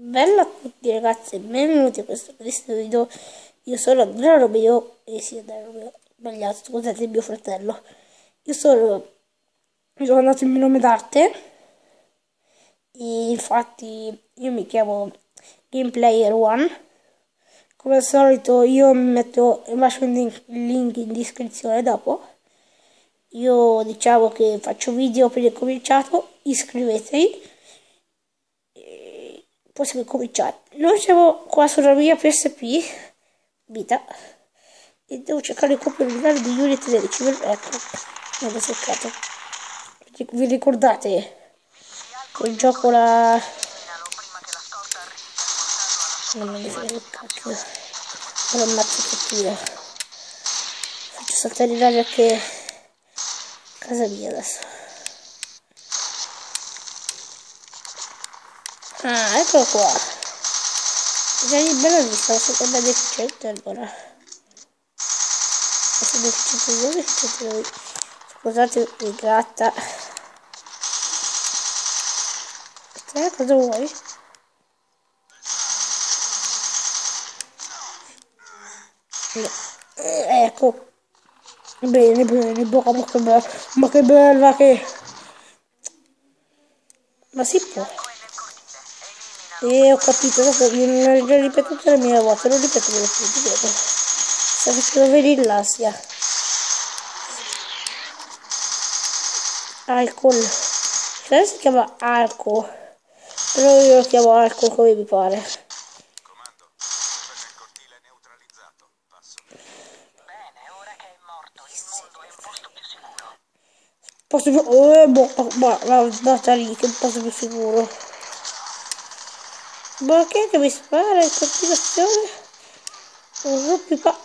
Bella a tutti ragazzi e benvenuti a questo video. Io sono Andrea Romeo e sì, Andrea Romeo, sbagliato, scusate il mio fratello. Sono andato il mio nome d'arte e infatti io mi chiamo Gameplayer One. Come al solito io lascio il link in descrizione dopo. Io diciamo che faccio video appena cominciato, iscrivetevi. Possiamo cominciare. Noi siamo qua sulla mia PSP vita e devo cercare di copiare il livello di Unit 13. Ecco, me l'ho cercato. Vi ricordate quel gioco là? Non me ne frega il cacchio. Non ammazzo cattiva. Faccio saltare in aria che casa mia adesso. Ah, eccolo qua. Già di bella vista, la seconda deficiente allora. La seconda deficiente io, scusate, mi gratta. Te cosa vuoi? Ecco. Bene, bravo, che bella. Ma che bella che... Ma si può. Ho capito, dopo non l'ho già ripetuto le mie volte, non ripeto più, vedo. Sta facendo venire l'ansia. Alcol. Cioè si chiama alcol. Però io lo chiamo alcol come mi pare. Comando, nel cortile neutralizzato. Passo. Bene, ora che è morto, il mondo è un posto più sicuro. Posto più... basta lì, che posto più sicuro. Ma che è che mi spara in continuazione? Un rompipa...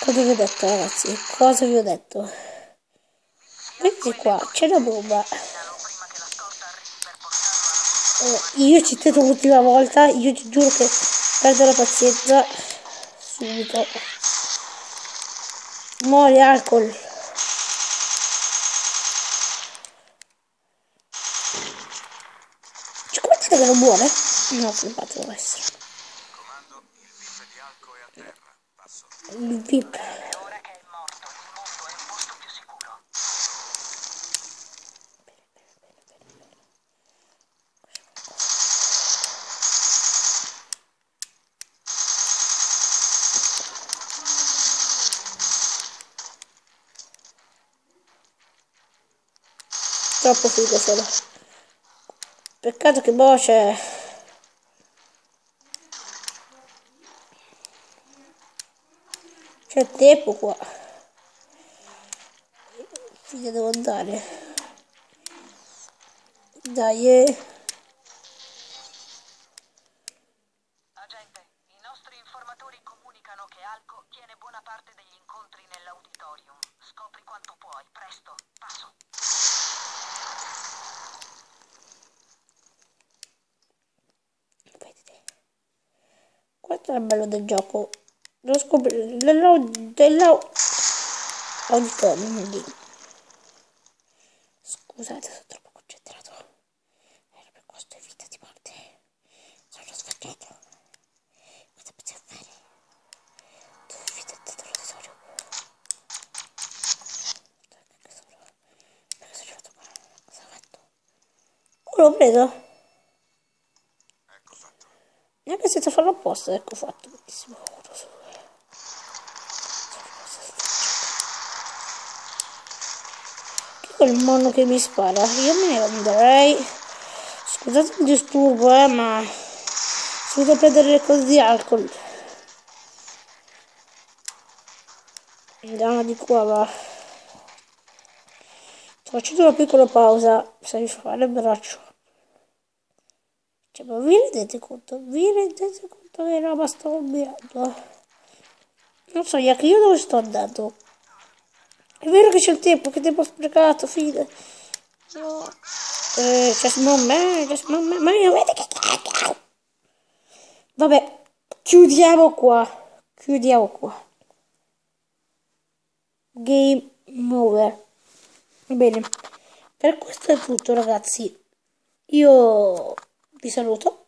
Cosa vi ho detto ragazzi? Cosa vi ho detto? Vedete qua, c'è una bomba. Io ci tento l'ultima volta, io ti giuro che perdo la pazienza subito. Muori alcol. C'è qualcuno che non muore? No, flippato deve essere. Comando, il VIP di Alco è a terra. Passo. Il VIP. Bene, ora che è morto, il mondo è un posto più sicuro. Troppo figo solo. Peccato che boh c'è tempo qua. Figa devo andare. Dai Agente, i nostri informatori comunicano che Alco tiene buona parte degli incontri nell'auditorium. Scopri quanto puoi, presto, passo. Questo è il bello del gioco. Lo scopri dell'auditorium lì. Scusate, sono troppo concentrato. Era per questo è vita di morte. Sono sfacciato. Cosa possiamo fare? Dove è vita dell'auditorio? Perché sono arrivato qua? Cosa ho fatto? Oh, l'ho preso. Ecco fatto. Neanche senza farlo apposta, ecco fatto. Bellissimo. Che quel mono che mi spara? Io me ne andrei. Scusate il disturbo, ma sono da prendere le cose di alcol. Andiamo di qua, va. Sto facendo una piccola pausa. Se mi fa fare il braccio. Cioè, ma vi rendete conto? Vi rendete conto che roba sto combinando? Non so neanche io dove sto andando. È vero che c'è il tempo, che tempo sprecato, fine. No. Just moment, ma io vedi che cacchio. Vabbè, chiudiamo qua. Game over. Bene, per questo è tutto ragazzi. io vi saluto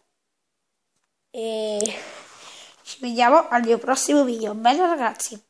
e ci vediamo al mio prossimo video. Bello ragazzi!